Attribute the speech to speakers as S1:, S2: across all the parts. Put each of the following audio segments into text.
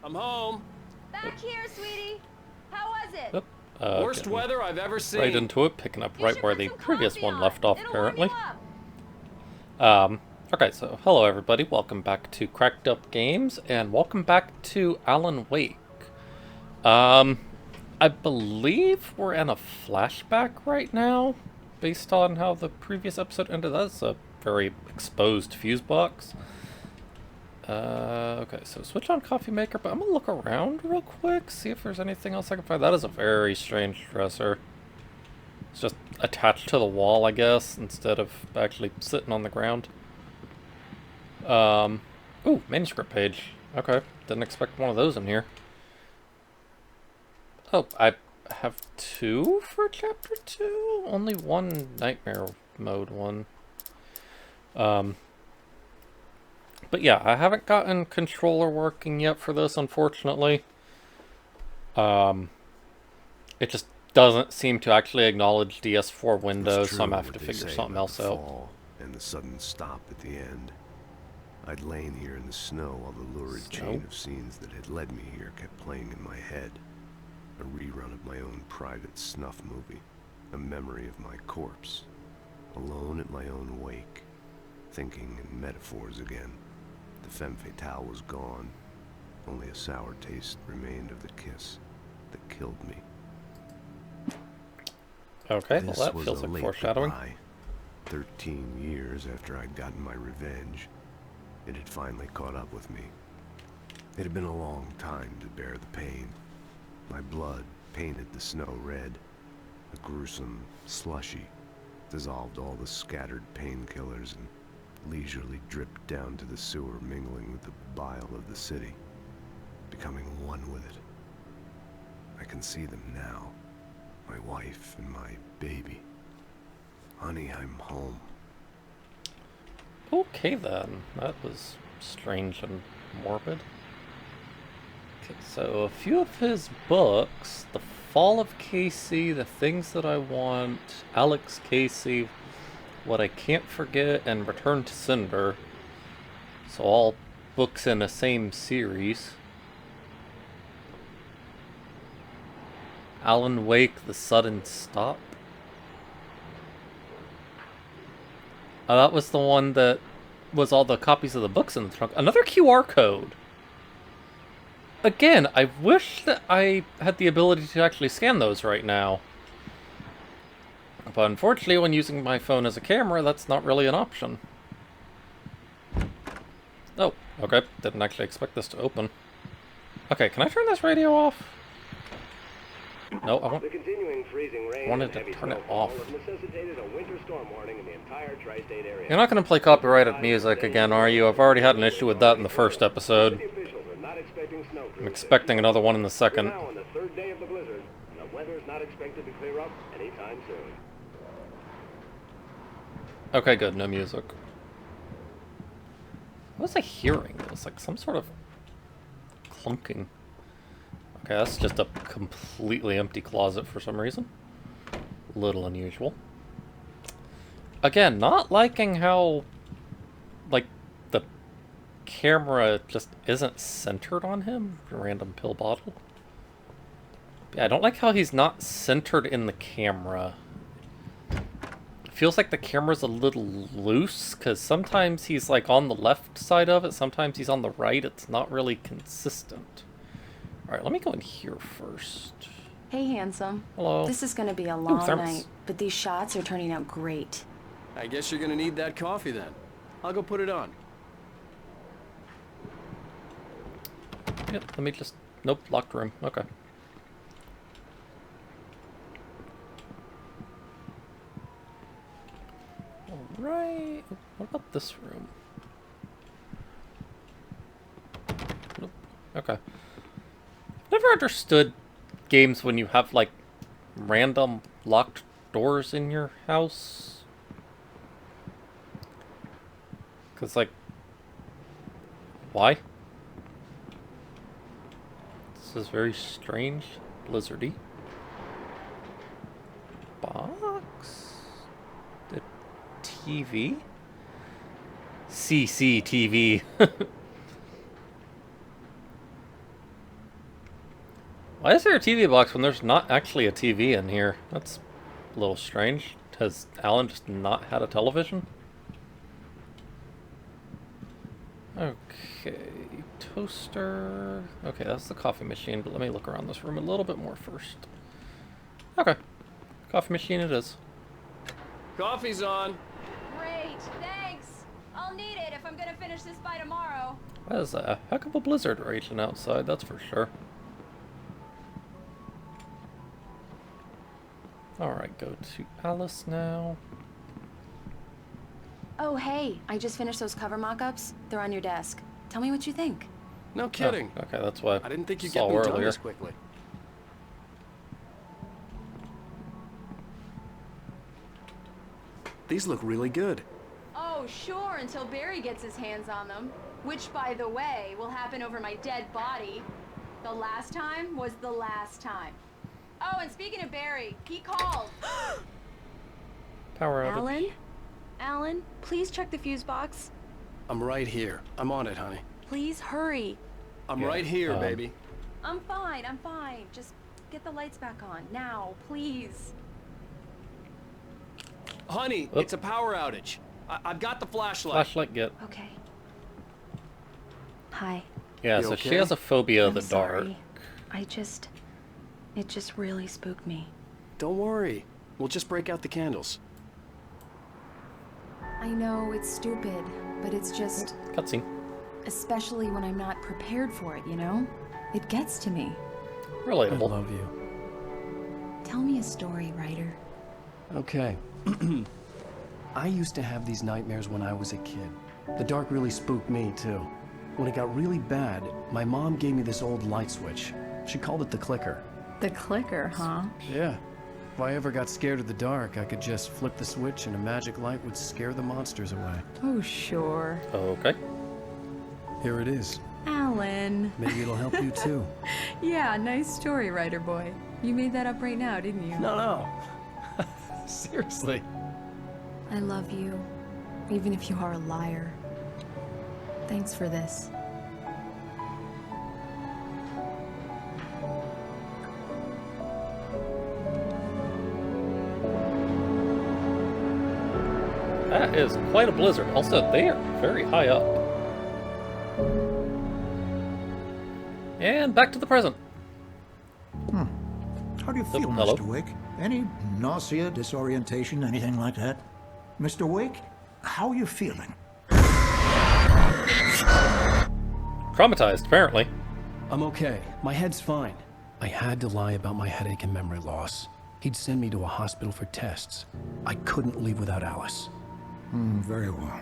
S1: I'm home.
S2: Back here, sweetie. How was it?
S3: Yep.
S1: Worst
S3: Getting
S1: weather I've ever seen.
S3: right into it, picking up
S2: You
S3: right
S2: should
S3: where
S2: put
S3: the
S2: some
S3: previous
S2: coffee
S3: one
S2: on.
S3: left off,
S2: It'll warm you
S3: apparently.
S2: up.
S3: Okay, so hello everybody, welcome back to Cracked Up Games, and welcome back to Alan Wake. I believe we're in a flashback right now, based on how the previous episode ended. That's a very exposed fuse box. Okay, so switch on coffee maker, but I'm gonna look around real quick, see if there's anything else I can find. That is a very strange dresser. It's just attached to the wall, I guess, instead of actually sitting on the ground. Ooh, manuscript page. Okay, didn't expect one of those in here. Oh, I have two for chapter 2? Only one nightmare mode one. But yeah, I haven't gotten controller working yet for this, unfortunately. It just doesn't seem to actually acknowledge DS4 Windows, so I'm gonna have to figure something else out.
S4: And the sudden stop at the end. I'd lain here in the snow while the lurid chain of scenes that had led me here kept playing in my head. A rerun of my own private snuff movie. A memory of my corpse. Alone at my own wake. Thinking in metaphors again. The femme fatale was gone. Only a sour taste remained of the kiss that killed me.
S3: Okay,
S4: This
S3: well that
S4: was
S3: feels
S4: a
S3: like
S4: late
S3: foreshadowing.
S4: goodbye. 13 years after I'd gotten my revenge, it had finally caught up with me. It had been a long time to bear the pain. My blood painted the snow red. A gruesome slushy dissolved all the scattered painkillers and leisurely dripped down to the sewer, mingling with the bile of the city, becoming one with it. I can see them now. My wife and my baby. Honey, I'm home.
S3: Okay then, that was strange and morbid. Okay, so a few of his books, The Fall of Casey, The Things That I Want, Alex Casey, What I Can't Forget, and Return to Cinder. So all books in the same series. Alan Wake, The Sudden Stop. Oh, that was the one that was all the copies of the books in the trunk. Another QR code. Again, I wish that I had the ability to actually scan those right now. But unfortunately, when using my phone as a camera, that's not really an option. Oh, okay. Didn't actually expect this to open. Okay, can I turn this radio off? No, I
S5: The continuing freezing rain
S3: wanted
S5: and
S3: to
S5: heavy
S3: turn it
S5: snowfall
S3: off.
S5: has necessitated a winter storm warning in the entire tri-state area.
S3: You're not going to play copyrighted music again, are you? I've already had an issue with that in the first episode.
S5: City officials are not expecting snow
S3: I'm
S5: crews
S3: expecting another one in the
S5: We're
S3: second.
S5: now on the third day of the blizzard, and the weather is not expected to clear up anytime soon.
S3: Okay, good. No music. What was I hearing? It was like some sort of clunking. Okay, that's just a completely empty closet for some reason. A little unusual. Again, not liking how, like, the camera just isn't centered on him. Random pill bottle. Yeah, I don't like how he's not centered in the camera. Feels like the camera's a little loose, because sometimes he's like on the left side of it, sometimes he's on the right. It's not really consistent. Alright, let me go in here first.
S2: Hey, handsome.
S3: Hello.
S2: This is gonna be a long
S3: thermos.
S2: night, but these shots are turning out great.
S1: I guess you're gonna need that coffee then. I'll go put it on.
S3: Yeah, let me just... Nope, locked room. Okay. Alright. What about this room? Nope. Okay. Never understood games when you have, like, random locked doors in your house. Because, like... Why? This is very strange. Blizzardy. Box? The TV? CCTV. Why is there a TV box when there's not actually a TV in here? That's a little strange. Has Alan just not had a television? Okay, toaster. Okay, that's the coffee machine, but let me look around this room a little bit more first. Okay, coffee machine it is.
S1: Coffee's on.
S6: Great, thanks. I'll need it if I'm gonna finish this by tomorrow.
S3: That is a heck of a blizzard raging outside, that's for sure. Alright, go to Alice now.
S2: Oh, hey, I just finished those cover mock-ups. They're on your desk. Tell me what you think.
S1: No kidding.
S3: Oh, okay, that's why
S1: I didn't think you'd
S3: saw
S1: get them done
S3: earlier.
S1: this quickly. These look really good.
S6: Oh, sure, until Barry gets his hands on them. Which, by the way, will happen over my dead body. The last time was the last time. Oh, and speaking of Barry, he called.
S3: Power outage.
S2: Alan? Alan, please check the fuse box.
S1: I'm right here. I'm on it, honey.
S2: Please hurry.
S1: I'm
S3: Yeah,
S1: right here, baby.
S2: I'm fine, I'm fine. Just get the lights back on. Now, please.
S1: Honey,
S3: Oh.
S1: it's a power outage. I've got the flashlight.
S3: Flashlight get.
S2: Okay. Hi.
S3: Yeah,
S1: You
S3: so
S1: okay?
S3: she has a phobia of
S2: I'm
S3: the dark.
S2: sorry. It just really spooked me.
S1: Don't worry. We'll just break out the candles.
S2: I know it's stupid, but it's just,
S3: Cutscene.
S2: especially when I'm not prepared for it, you know? It gets to me.
S3: Relatable.
S1: I love you.
S2: Tell me a story, writer.
S1: Okay. I used to have these nightmares when I was a kid. The dark really spooked me, too. When it got really bad, my mom gave me this old light switch. She called it the clicker.
S2: The clicker, huh?
S1: Yeah. If I ever got scared of the dark, I could just flip the switch and a magic light would scare the monsters away.
S2: Oh, sure.
S3: Okay.
S1: Here it is.
S2: Alan.
S1: Maybe it'll help you, too.
S2: Yeah, nice story, writer boy. You made that up right now, didn't you?
S1: No. Seriously.
S2: I love you, even if you are a liar. Thanks for this.
S3: That is quite a blizzard. Also, they are very high up. And back to the present.
S7: How do you feel,
S3: hello?
S7: Mr. Wake? Any nausea, disorientation, anything like that? Mr. Wake, how are you feeling?
S3: Traumatized, apparently.
S1: I'm okay. My head's fine. I had to lie about my headache and memory loss. He'd send me to a hospital for tests. I couldn't leave without Alice.
S7: Very well.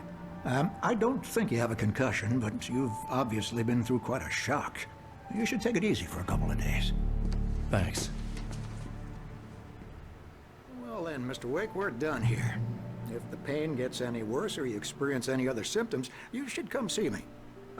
S7: I don't think you have a concussion, but you've obviously been through quite a shock. You should take it easy for a couple of days.
S1: Thanks.
S7: Well then, Mr. Wake, we're done here. If the pain gets any worse or you experience any other symptoms, you should come see me.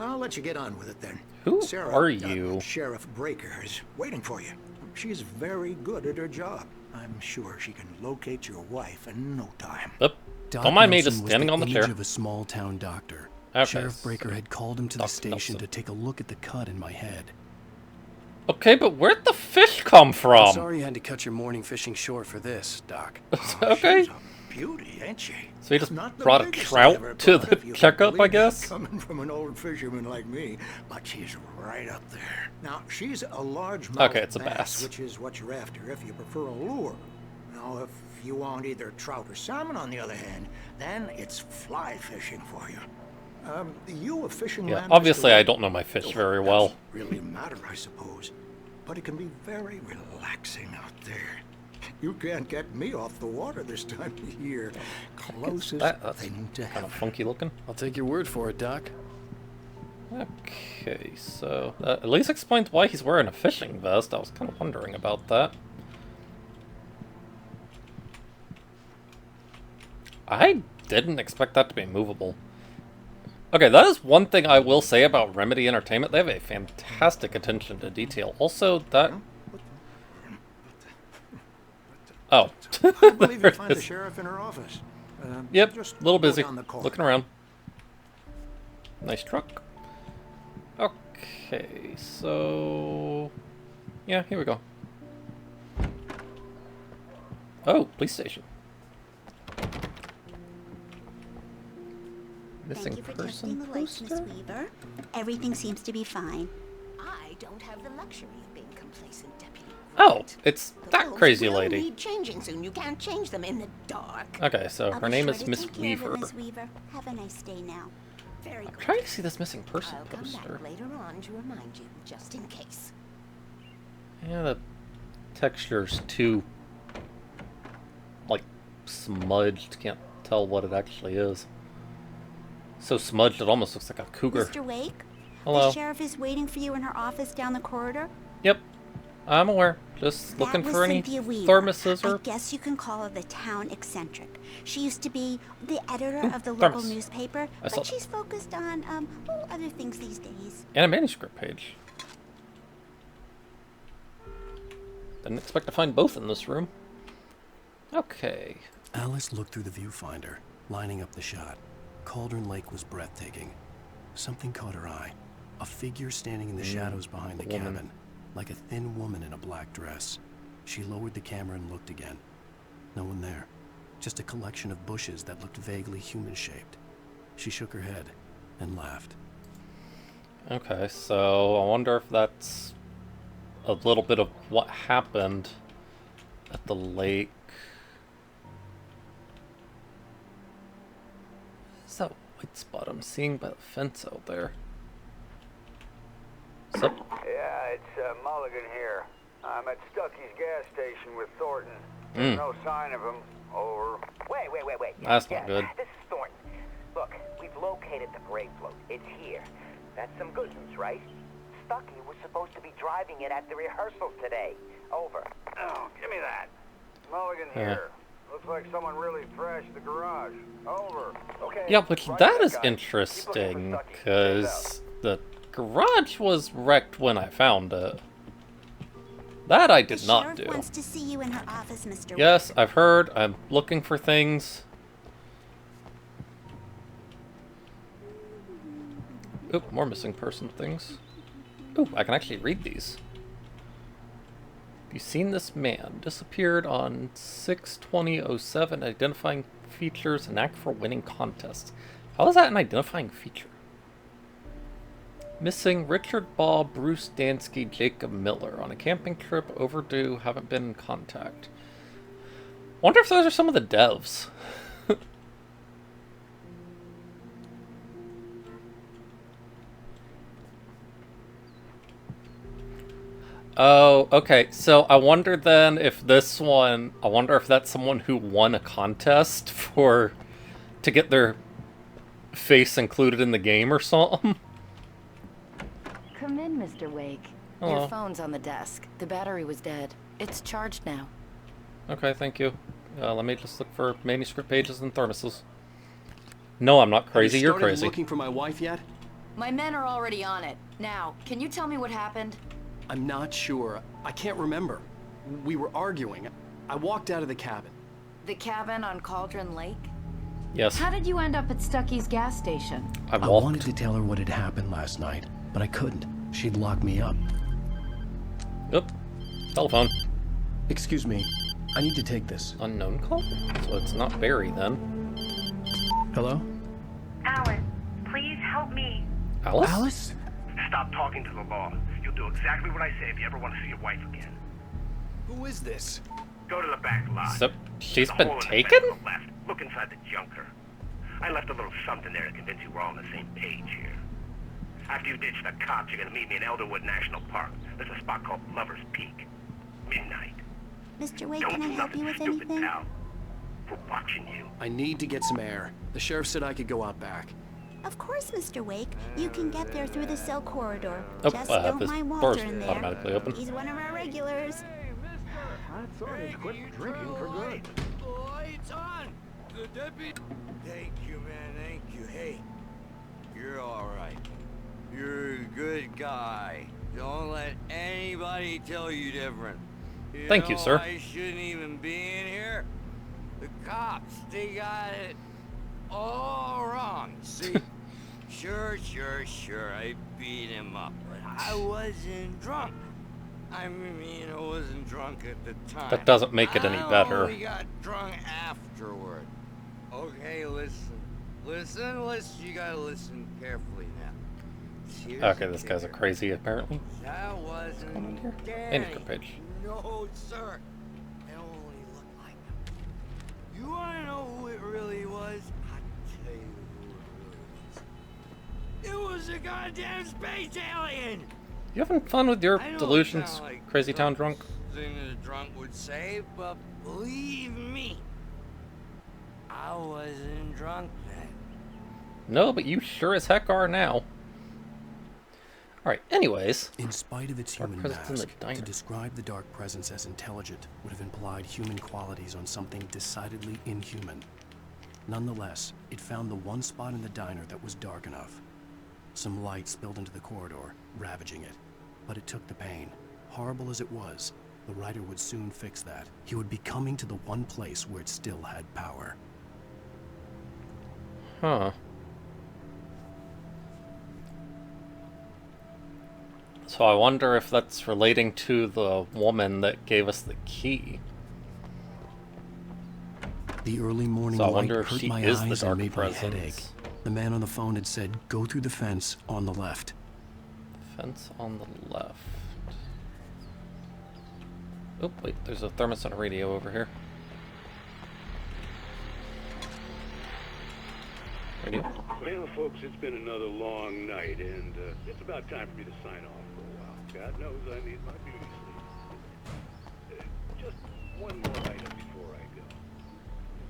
S7: I'll let you get on with it then.
S3: Who
S7: Sarah,
S3: are you?
S7: Sheriff Breaker is waiting for you. She's very good at her job. I'm sure she can locate your wife in no time.
S3: Oop.
S1: Doc
S3: Don't mind me
S1: Nelson
S3: just
S1: was
S3: standing on the
S1: image
S3: chair.
S1: of a small town doctor.
S3: Okay,
S1: Sheriff Breaker
S3: so
S1: had called him to the
S3: Dr.
S1: station
S3: Nelson.
S1: to take a look at the cut in my head.
S3: Okay, but where'd the fish come
S1: I'm
S3: from?
S1: sorry you had to cut your morning fishing short for this, Doc.
S3: Okay.
S7: She's a beauty, ain't she?
S3: So he just
S7: Not the
S3: brought a
S7: biggest
S3: trout
S7: I've ever
S3: to
S7: caught,
S3: the
S7: if you can
S3: checkup, I
S7: believe that,
S3: guess?
S7: Coming from an old fisherman like me, but she's right up there. Now, she's a large
S3: Okay, it's a bass.
S7: which is what you're after if you prefer a lure. Now, if you want either trout or salmon, on the other hand, then it's fly fishing for you. You a fishing
S3: Yeah,
S7: land,
S3: obviously
S7: Mr.
S3: I
S7: Wake?
S3: don't know my fish
S7: Oh,
S3: very
S7: that
S3: well.
S7: doesn't really matter, I suppose. But it can be very relaxing out there. You can't get me off the water this time of year. Closest
S3: That's
S7: thing to
S3: kind of
S7: heaven.
S3: funky looking.
S1: I'll take your word for it, Doc.
S3: Okay, so at least explains why he's wearing a fishing vest. I was kind of wondering about that. I didn't expect that to be movable. Okay, that is one thing I will say about Remedy Entertainment. They have a fantastic attention to detail. Also, that... Oh.
S7: I believe
S3: There
S7: you'll
S3: it
S7: find the
S3: is.
S7: sheriff in her office.
S3: Yep,
S7: Just
S3: a little
S7: go
S3: busy.
S7: down the corridor.
S3: Looking around. Nice truck. Okay, so... Yeah, here we go. Oh, police station. Missing
S8: Thank you for
S3: person
S8: testing the lights, Miss
S3: poster?
S8: Weaver. Everything seems to be fine.
S9: I don't have the luxury of being complacent, Deputy.
S3: Oh, it's
S9: The
S3: that
S9: bulbs
S3: crazy
S9: will
S3: lady.
S9: need changing soon. You can't change them in the dark.
S3: Okay, so
S8: I'll
S3: her
S8: be
S3: name
S8: sure
S3: is
S8: to
S3: Miss
S8: take care of it,
S3: Weaver.
S8: Miss Weaver. Have a nice day now.
S9: Very
S3: I'm
S9: good.
S3: trying to see this missing person
S9: I'll come
S3: poster.
S9: back later on to remind you, just in case.
S3: Yeah, the texture's too, like, smudged. Can't tell what it actually is. So smudged it almost looks like a cougar.
S8: Mr. Wake?
S3: Hello.
S8: The sheriff is waiting for you in her office down the corridor.
S3: Yep, I'm aware. Just looking
S8: That was
S3: for any
S8: Cynthia Weaver.
S3: thermoses
S8: I
S3: or...
S8: guess you can call her the town eccentric. She used to be the editor of the local
S3: thermos.
S8: newspaper,
S3: I saw
S8: but she's focused on other things these days.
S3: And a manuscript page. Didn't expect to find both in this room. Okay.
S1: Alice looked through the viewfinder, lining up the shot. Cauldron Lake was breathtaking. Something caught her eye. A figure standing in the shadows behind the
S3: woman.
S1: cabin, like a thin woman in a black dress. She lowered the camera and looked again. No one there. Just a collection of bushes that looked vaguely human-shaped. She shook her head and laughed.
S3: Okay, so I wonder if that's a little bit of what happened at the lake. What is that white spot I'm seeing by the fence out there? Sup?
S10: Yeah, it's Mulligan here. I'm at Stucky's gas station with Thornton. There's no sign of him. Over.
S9: Wait.
S3: That's not good.
S9: This is Thornton. Look, we've located the brake float. It's here. That's some good news, right? Stucky was supposed to be driving it at the rehearsal today. Over.
S10: Oh, give me that. Mulligan here. Looks like someone really thrashed the garage. Over. Okay.
S3: Yeah, which
S10: right
S3: that
S10: back,
S3: is
S10: guys.
S3: interesting,
S10: Keep looking for Stucky.
S3: because the garage was wrecked when I found it. That I did
S8: the
S3: not
S8: sheriff
S3: do.
S8: wants to see you in her office, Mr.
S3: Yes, I've heard. I'm looking for things. Oop, more missing person things. Ooh, I can actually read these. Have you seen this man? Disappeared on 6/20/07, identifying features and act for winning contests. How is that an identifying feature? Missing Richard Ball, Bruce Dansky, Jacob Miller. On a camping trip, overdue, haven't been in contact. Wonder if those are some of the devs. Oh, okay. So I wonder then if this one, I wonder if that's someone who won a contest for, to get their face included in the game or something.
S11: Come in, Mr. Wake.
S3: Hello.
S11: Your phone's on the desk. The battery was dead. It's charged now.
S3: Okay, thank you. Let me just look for manuscript pages and thermoses. No, I'm not crazy.
S1: Have you
S3: You're
S1: started
S3: crazy.
S1: looking for my wife yet?
S11: My men are already on it. Now, can you tell me what happened?
S1: I'm not sure. I can't remember. We were arguing. I walked out of the cabin.
S11: The cabin on Cauldron Lake?
S3: Yes,
S2: How did you end up at Stucky's gas station?
S3: I
S1: I
S3: walked.
S1: wanted to tell her what had happened last night, but I couldn't. She'd lock me up.
S3: Oop. Telephone.
S1: Excuse me. I need to take this.
S3: Unknown call? So it's not Barry then.
S1: Hello?
S12: Alan, please help me.
S3: Alice?
S1: Alice?
S5: Stop talking to the law. You'll do exactly what I say if you ever want to see your wife again.
S1: Who is this?
S5: Go to the back lot.
S3: So she's
S5: There's a
S3: been
S5: hole in the
S3: taken?
S5: fence on the left. Look inside the junker. I left a little something there to convince you we're all on the same page here. After you ditch the cops, you're gonna meet me in Elderwood National Park. There's a spot called Lover's Peak. Midnight.
S8: Mr. Wake,
S5: Don't
S8: can I
S5: do
S8: help
S5: nothing
S8: you with
S5: stupid,
S8: anything?
S5: pal. We're watching you.
S1: I need to get some air. The sheriff said I could go out back.
S8: Of course, Mr. Wake. You can get there through the cell corridor.
S3: Oh,
S8: Just
S3: I have
S8: don't
S3: this
S8: mind
S3: door's
S8: Walter in there.
S3: automatically open.
S8: He's one of our regulars.
S10: I thought he'd quit drinking for good.
S7: Lights on! The deputy... Thank you, man, thank you. Hey, you're all right. You're a good guy. Don't let anybody tell you different.
S3: Thank you, sir.
S7: I shouldn't even be in here. The cops, they got it all wrong. See? Sure, I beat him up, but I wasn't drunk. I mean, I wasn't drunk at the time.
S3: That doesn't make it any better.
S7: I only got drunk afterward. Okay, listen. Listen, you gotta listen carefully now. Here's
S3: Okay, this guy's a crazy, apparently.
S7: That wasn't
S3: Come on here.
S7: Danny.
S3: Manuscript page.
S7: No, sir. It only looked like him. You wanna know who it really was? I'll tell you who it really was. It was a goddamn space alien!
S3: You having fun with your
S7: I know it
S3: delusions,
S7: sounds like
S3: Crazy Town drunk?
S7: Thing that a drunk would say, but believe me, I wasn't drunk then.
S3: No, but you sure as heck are now. Alright, anyways.
S1: In spite of its
S3: Dark
S1: human
S3: presence in the
S1: mask,
S3: diner.
S1: to describe the Dark Presence as intelligent would have implied human qualities on something decidedly inhuman. Nonetheless, it found the one spot in the diner that was dark enough. Some light spilled into the corridor, ravaging it. But it took the pain. Horrible as it was, the writer would soon fix that. He would be coming to the one place where it still had power.
S3: Huh. So I wonder if that's relating to the woman that gave us the key.
S1: The early morning
S3: So I
S1: light
S3: wonder if
S1: hurt
S3: she
S1: my
S3: is the
S1: eyes and
S3: Dark
S1: made me headache.
S3: Presence.
S1: The man on the phone had said, "Go through the fence on the left."
S3: Fence on the left. Oh, wait, there's a thermos and a radio over here. Radio?
S13: Well, folks, it's been another long night, and it's about time for me to sign off for a while. God knows I need my beauty sleep. Just one more item before I go.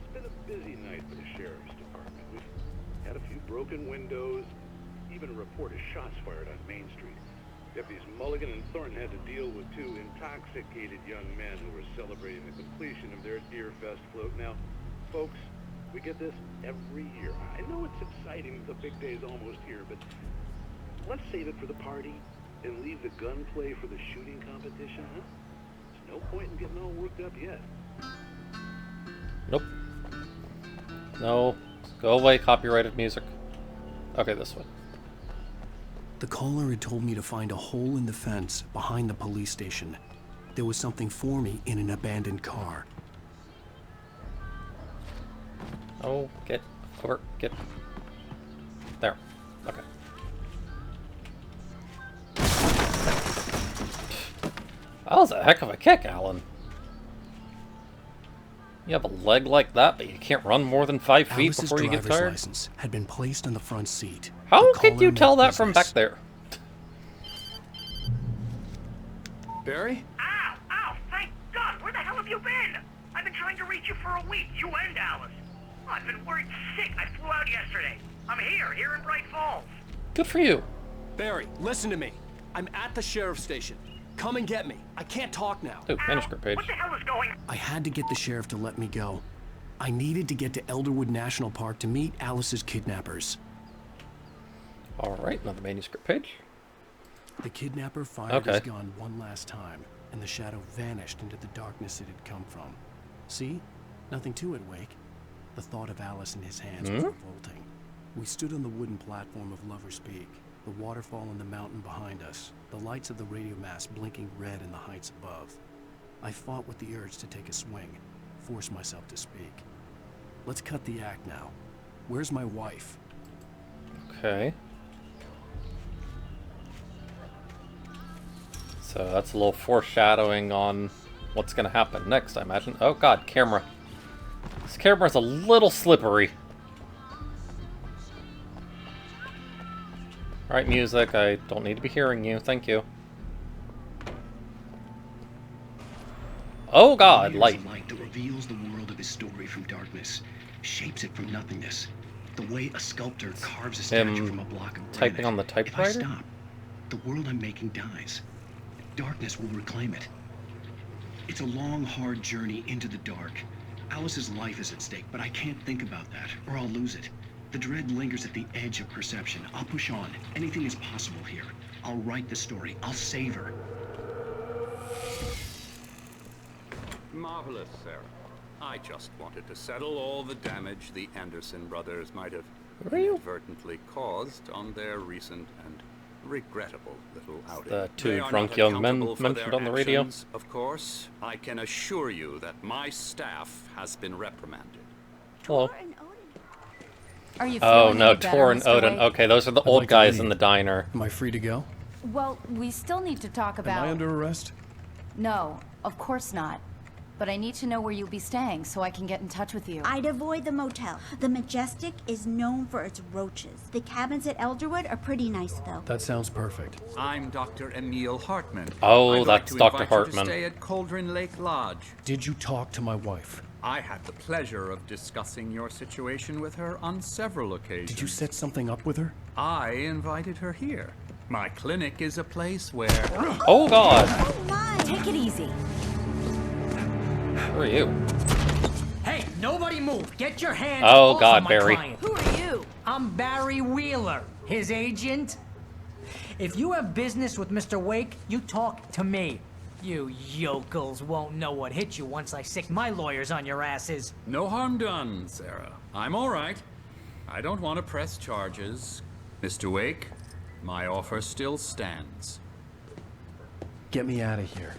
S13: It's been a busy night for the Sheriff's Department. We've had a few broken windows, even a report of shots fired on Main Street. Deputies Mulligan and Thornton had to deal with two intoxicated young men who were celebrating the completion of their Deerfest float. Now, folks, we get this every year. I know it's exciting, the big day's almost here, but let's save it for the party and leave the gunplay for the shooting competition, huh? There's no point in getting all worked up yet.
S3: Nope. No. Go away, copyrighted music. Okay, this way.
S1: The caller had told me to find a hole in the fence behind the police station. There was something for me in an abandoned car.
S3: Oh, get over, get there. Okay. That was a heck of a kick, Alan. You have a leg like that, but you can't run more than 5 feet
S1: Alice's
S3: before you get
S1: driver's
S3: tired?
S1: license had been placed on the front seat.
S3: How
S1: The
S3: could you
S1: caller
S3: tell
S1: meant
S3: that from back
S1: business.
S3: there?
S1: Barry?
S5: Ow! Ow! Thank God! Where the hell have you been? I've been trying to reach you for a week, you and Alice. Oh, I've been worried sick. I flew out yesterday. I'm here in Bright Falls.
S3: Good for you.
S1: Barry, listen to me. I'm at the sheriff's station. Come and get me. I can't talk now.
S3: Oh, manuscript page.
S5: What the hell is going on?
S1: I had to get the sheriff to let me go. I needed to get to Elderwood National Park to meet Alice's kidnappers.
S3: Alright, another manuscript page.
S1: The kidnapper fired his
S3: Okay.
S1: gun one last time, and the shadow vanished into the darkness it had come from. See? Nothing to it, Wake. The thought of Alice in his hands was revolting. We stood on the wooden platform of Lover's Peak, the waterfall in the mountain behind us, the lights of the radio mast blinking red in the heights above. I fought with the urge to take a swing, force myself to speak. Let's cut the act now. Where's my wife?
S3: Okay. So that's a little foreshadowing on what's going to happen next, I imagine. Oh god, camera. This camera's a little slippery. Alright, music, I don't need to be hearing you, thank you. Oh god, light.
S14: Light that reveals the world of his story from darkness, shapes it from nothingness. The way a sculptor carves a statue from a block of granite.
S3: Typing on the typewriter?
S14: If I stop, the world I'm making dies. Darkness will reclaim it. It's a long, hard journey into the dark. Alice's life is at stake, but I can't think about that, or I'll lose it. The dread lingers at the edge of perception. I'll push on. Anything is possible here. I'll write the story. I'll save her.
S15: Marvelous, Sarah. I just wanted to settle all the damage the Anderson brothers might have inadvertently caused on their recent and regrettable little outing.
S3: The two
S15: They are
S3: drunk
S15: not
S3: young men
S15: accountable for
S3: mentioned
S15: their
S3: on the radio.
S15: actions, of course, I can assure you that my staff has been reprimanded.
S3: Hello.
S11: Are you
S3: Oh
S11: feeling
S3: no,
S11: any better,
S3: Tor and
S11: Mr.
S3: Odin.
S11: Wake?
S3: Okay, those are the
S1: I'd
S3: old
S1: like to
S3: guys
S1: leave.
S3: in the diner.
S1: Am I free to go?
S11: Well, we still need to talk about...
S1: Am I under arrest?
S11: No, of course not. But I need to know where you'll be staying so I can get in touch with you.
S8: I'd avoid the motel. The Majestic is known for its roaches. The cabins at Elderwood are pretty nice, though.
S1: That sounds perfect.
S15: I'm Dr. Emil Hartman.
S3: Oh,
S15: I'd like
S3: that's
S15: to
S3: Dr.
S15: invite you
S3: Hartman.
S15: to stay at Cauldron Lake Lodge.
S1: Did you talk to my wife?
S15: I had the pleasure of discussing your situation with her on several occasions.
S1: Did you set something up with her?
S15: I invited her here. My clinic is a place where...
S3: Oh god!
S11: Take it easy.
S3: Who are you?
S16: Hey, nobody move. Get your hands
S3: Oh,
S16: off
S3: God,
S16: of my
S3: Barry.
S16: client. Who are you? I'm Barry Wheeler, his agent. If you have business with Mr. Wake, you talk to me. You yokels won't know what hit you once I sick my lawyers on your asses.
S15: No harm done, Sarah. I'm all right. I don't want to press charges. Mr. Wake, my offer still stands.
S1: Get me out of here.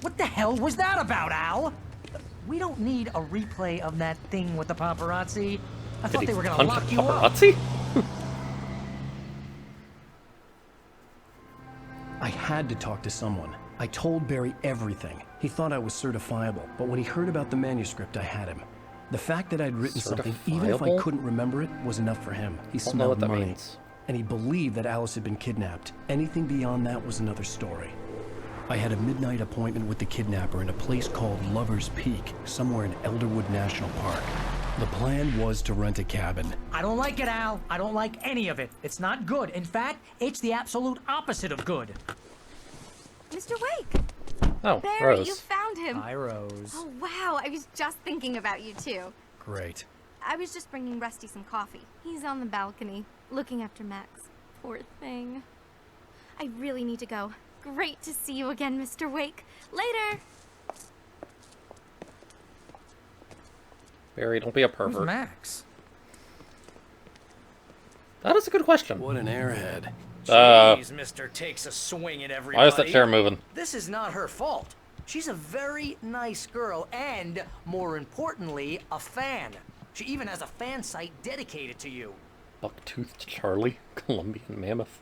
S16: What the hell was that about, Al? We don't need a replay of that thing with the paparazzi. I thought they were gonna lock you up.
S3: Paparazzi?
S1: I had to talk to someone. I told Barry everything. He thought I was certifiable, but when he heard about the manuscript, I had him. The fact that I'd written something, even if I
S3: Certifiable?
S1: couldn't remember it, was enough for him. He
S3: Don't know what
S1: smelled
S3: that
S1: money.
S3: means.
S1: And he believed that Alice had been kidnapped. Anything beyond that was another story. I had a midnight appointment with the kidnapper in a place called Lover's Peak, somewhere in Elderwood National Park. The plan was to rent a cabin.
S16: I don't like it, Al. I don't like any of it. It's not good. In fact, it's the absolute opposite of good.
S2: Mr. Wake!
S3: Oh,
S2: Barry,
S3: Rose.
S2: you found him.
S16: Hi, Rose.
S2: Oh, wow. I was just thinking about you, too.
S1: Great.
S2: I was just bringing Rusty some coffee. He's on the balcony, looking after Max. Poor thing. I really need to go. Great to see you again, Mr. Wake. Later!
S3: Barry, don't be a
S16: Who's
S3: pervert.
S16: Max?
S3: That is a good question.
S1: What an airhead.
S16: Jeez, Mister takes a swing at everybody.
S3: Why is that chair moving?
S16: This is not her fault. She's a very nice girl and, more importantly, a fan. She even has a fan site dedicated to you.
S3: Bucktoothed Charlie, Colombian mammoth.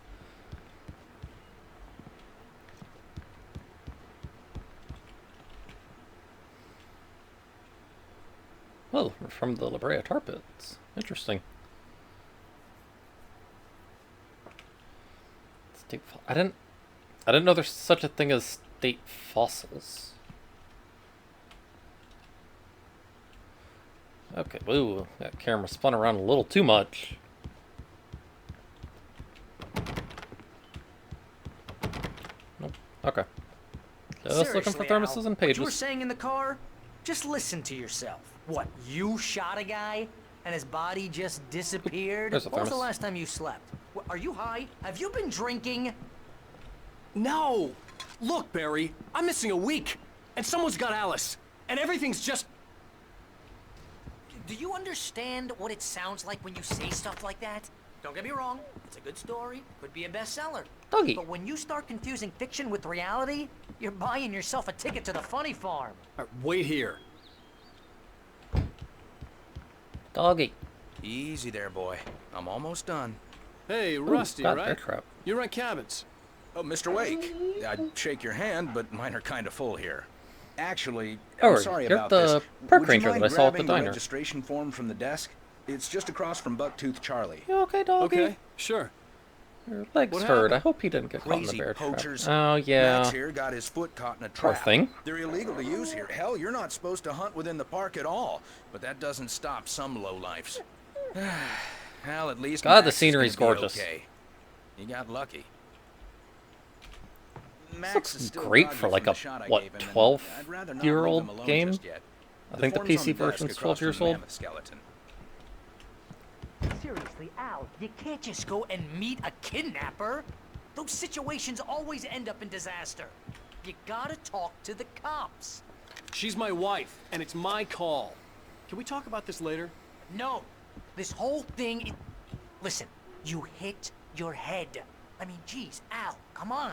S3: Well, we're from the La Brea Tar Pits. Interesting. I didn't know there's such a thing as state fossils. Okay, woo, that camera spun around a little too much. Nope. Okay. Just looking for
S16: Seriously,
S3: thermoses
S16: Al,
S3: and
S16: what you were
S3: pages.
S16: saying in the car? Just listen to yourself. What, you shot a guy and his body just disappeared?
S3: There's a
S16: When was the
S3: thermos.
S16: last time you slept? What, are you high? Have you been drinking?
S1: No! Look, Barry, I'm missing a week, and someone's got Alice, and everything's just...
S16: Do you understand what it sounds like when you say stuff like that? Don't get me wrong, it's a good story, could be a bestseller.
S3: Doggy.
S16: But when you start confusing fiction with reality, you're buying yourself a ticket to the funny farm.
S1: Wait here.
S3: Doggy.
S17: Easy there, boy. I'm almost done.
S1: Hey,
S3: Ooh,
S1: Rusty,
S3: got
S1: right?
S3: bear trap.
S1: You rent cabins.
S17: Oh, Mr. Wake. I'd shake your hand, but mine are kind of full here. Actually,
S3: Oh,
S17: I'm sorry
S3: you're
S17: about
S3: the
S17: this.
S3: park
S17: Would you
S3: ranger
S17: mind
S3: that I saw at the
S17: grabbing
S3: diner.
S17: registration form from the desk? It's just across from Bucktooth Charlie.
S3: You okay, doggy?
S1: Okay, sure.
S3: Your legs
S17: What
S3: hurt.
S17: happened?
S3: I hope he didn't get caught in the
S17: Crazy
S3: bear
S17: poachers.
S3: trap. Oh, yeah.
S17: Max here got his foot caught in a
S3: Poor
S17: trap.
S3: thing.
S17: They're illegal to use here. Hell, you're not supposed to hunt within the park at all. But that doesn't stop some lowlifes. Well, at least
S3: God, the
S17: Max is
S3: scenery's
S17: gonna be
S3: gorgeous.
S17: Okay. You got lucky.
S3: This looks great for like a, what, 12-year-old game? I think the PC version's 12 years old.
S16: Seriously, Al, you can't just go and meet a kidnapper. Those situations always end up in disaster. You gotta talk to the cops.
S1: She's my wife, and it's my call. Can we talk about this later?
S16: No, this whole thing Listen, you hit your head. I mean, geez, Al, come on.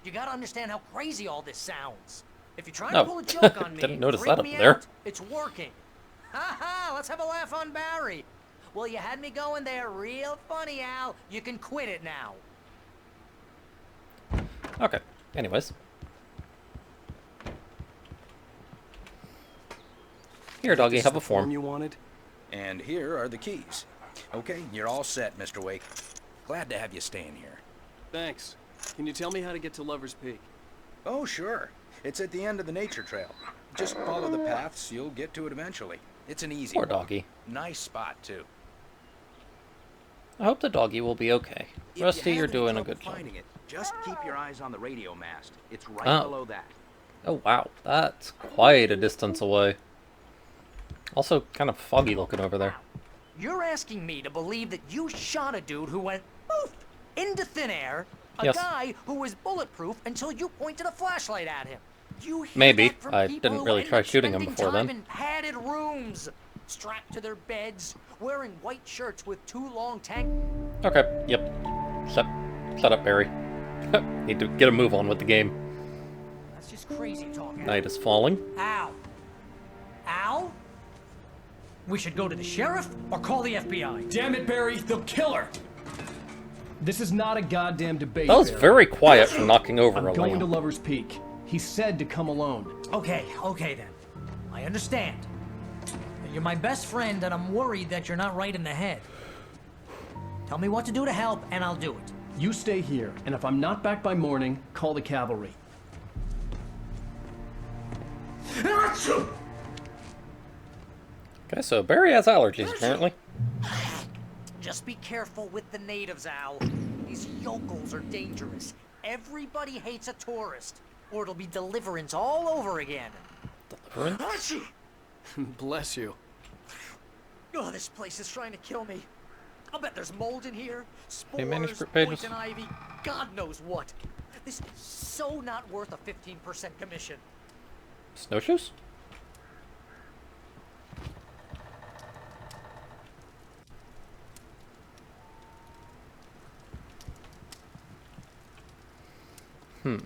S16: You gotta understand how crazy all this sounds. If you're trying to pull a joke on me,
S3: didn't notice
S16: freak
S3: that up
S16: me
S3: there.
S16: out, it's working. Ha ha, let's have a laugh on Barry. Well, you had me going there real funny, Al. You can quit it now.
S3: Okay, anyways. Here, doggy, have a form.
S17: You wanted? And here are the keys. Okay, you're all set, Mr. Wake. Glad to have you staying here.
S1: Thanks. Can you tell me how to get to Lover's Peak?
S17: Oh, sure. It's at the end of the nature trail. Just follow the paths, you'll get to it eventually. It's an easy
S3: Poor
S17: walk.
S3: doggy.
S17: Nice spot, too.
S3: I hope the doggy will be okay. Rusty, you're doing a good job.
S18: Finding it, just keep your eyes on the radio mast. It's right
S3: Oh.
S18: below that.
S3: Oh, wow. That's quite a distance away. Also, kind of foggy looking over there.
S16: You're asking me to believe that you shot a dude who went poof into thin air, a
S3: Yes.
S16: guy who was bulletproof until you pointed a flashlight at him. You hear
S3: Maybe.
S16: that from
S3: I
S16: people
S3: didn't
S16: who
S3: really
S16: end
S3: try
S16: up
S3: shooting him
S16: spending
S3: before
S16: time
S3: then.
S16: in padded rooms, strapped to their beds, wearing white shirts with too long tank.
S3: Okay, yep. Shut up, Barry. Need to get a move on with the game.
S16: That's just crazy talking.
S3: Night is falling.
S16: Al. Al? We should go to the sheriff or call the FBI.
S1: Damn it, Barry, they'll kill her! This is not a goddamn debate.
S3: That was
S1: Barry.
S3: very quiet for knocking over
S1: I'm
S3: a
S1: going to
S3: lamp.
S1: Lover's Peak. He said to come alone.
S16: Okay then. I understand. You're my best friend, and I'm worried that you're not right in the head. Tell me what to do to help, and I'll do it.
S1: You stay here, and if I'm not back by morning, call the cavalry.
S3: Okay, so Barry has allergies, apparently.
S16: Just be careful with the natives, Al. These yokels are dangerous. Everybody hates a tourist, or it'll be Deliverance all over again.
S3: Deliverance?
S1: Bless you.
S16: Oh, this place is trying to kill me. I'll bet there's mold in here, spores,
S3: manuscript pages.
S16: poison ivy, God knows what. This is so not worth a 15% commission.
S3: Snowshoes? Yeah,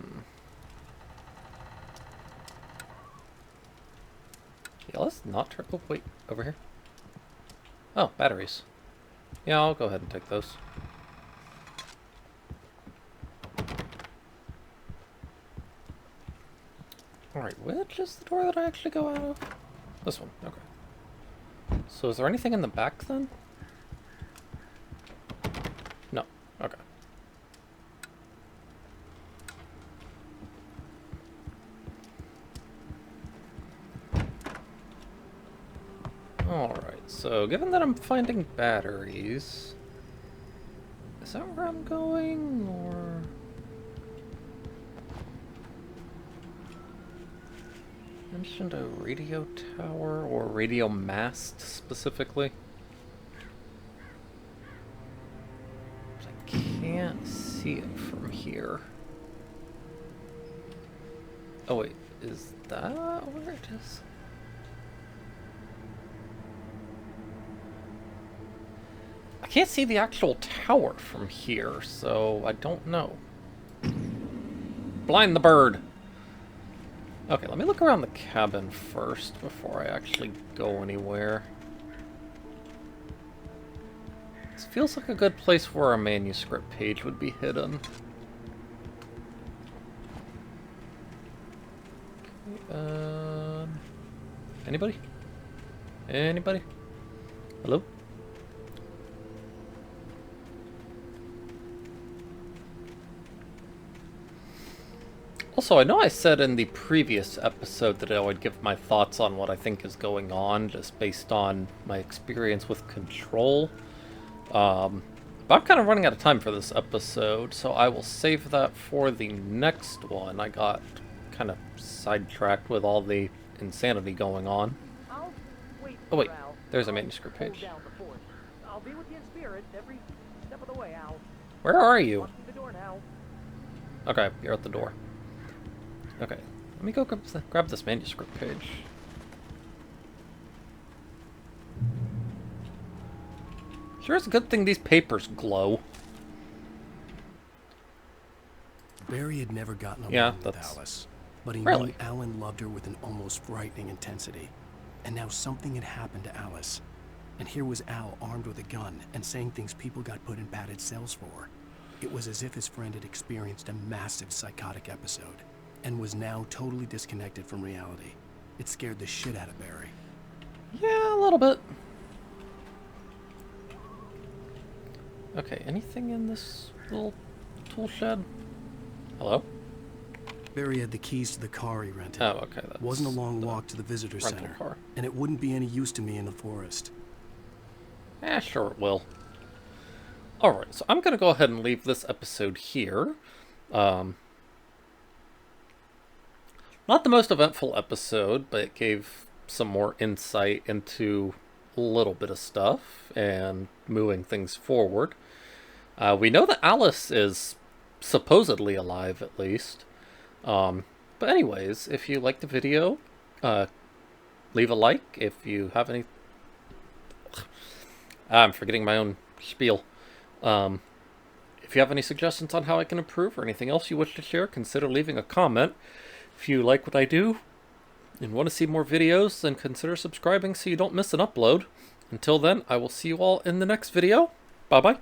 S3: let's not turn. Oh, wait, over here. Oh, batteries. Yeah, I'll go ahead and take those. Alright, which is the door that I actually go out of? This one, okay. So is there anything in the back then? No, okay. Alright, so given that I'm finding batteries, is that where I'm going, or...? Mentioned a radio tower, or radio mast, specifically. But I can't see it from here. Oh wait, is that where it is? I can't see the actual tower from here, so I don't know. Blind the bird! Okay, let me look around the cabin first before I actually go anywhere. This feels like a good place where a manuscript page would be hidden. Okay, anybody? Anybody? Hello? Also, I know I said in the previous episode that I would give my thoughts on what I think is going on, just based on my experience with Control. But I'm kind of running out of time for this episode, so I will save that for the next one. I got kind of sidetracked with all the insanity going on. Oh wait, there's a manuscript page.
S19: I'll be with you in spirit every step of the way, Al.
S3: Where are you?
S19: Walk through the door now.
S3: Okay, you're at the door. Okay, let me go grab this manuscript page. Sure is a good thing these papers glow.
S1: Barry had never gotten along
S3: Yeah,
S1: with
S3: that's...
S1: Alice, but he
S3: Really?
S1: knew Alan loved her with an almost frightening intensity. And now something had happened to Alice. And here was Al armed with a gun and saying things people got put in padded cells for. It was as if his friend had experienced a massive psychotic episode and was now totally disconnected from reality. It scared the shit out of Barry.
S3: Yeah, a little bit. Okay, anything in this little tool shed? Hello?
S1: Barry had the keys to the car he rented.
S3: Oh, okay.
S1: It wasn't a long walk to the visitor
S3: rental
S1: center,
S3: car.
S1: and it wouldn't be any use to me in the forest.
S3: Eh, sure it will. Alright, so I'm going to go ahead and leave this episode here. Not the most eventful episode, but it gave some more insight into a little bit of stuff and moving things forward. We know that Alice is supposedly alive, at least. But anyways, if you liked the video, leave a like. If you have any... I'm forgetting my own spiel. If you have any suggestions on how I can improve or anything else you wish to share, consider leaving a comment. If you like what I do and want to see more videos, then consider subscribing so you don't miss an upload. Until then, I will see you all in the next video. Bye-bye.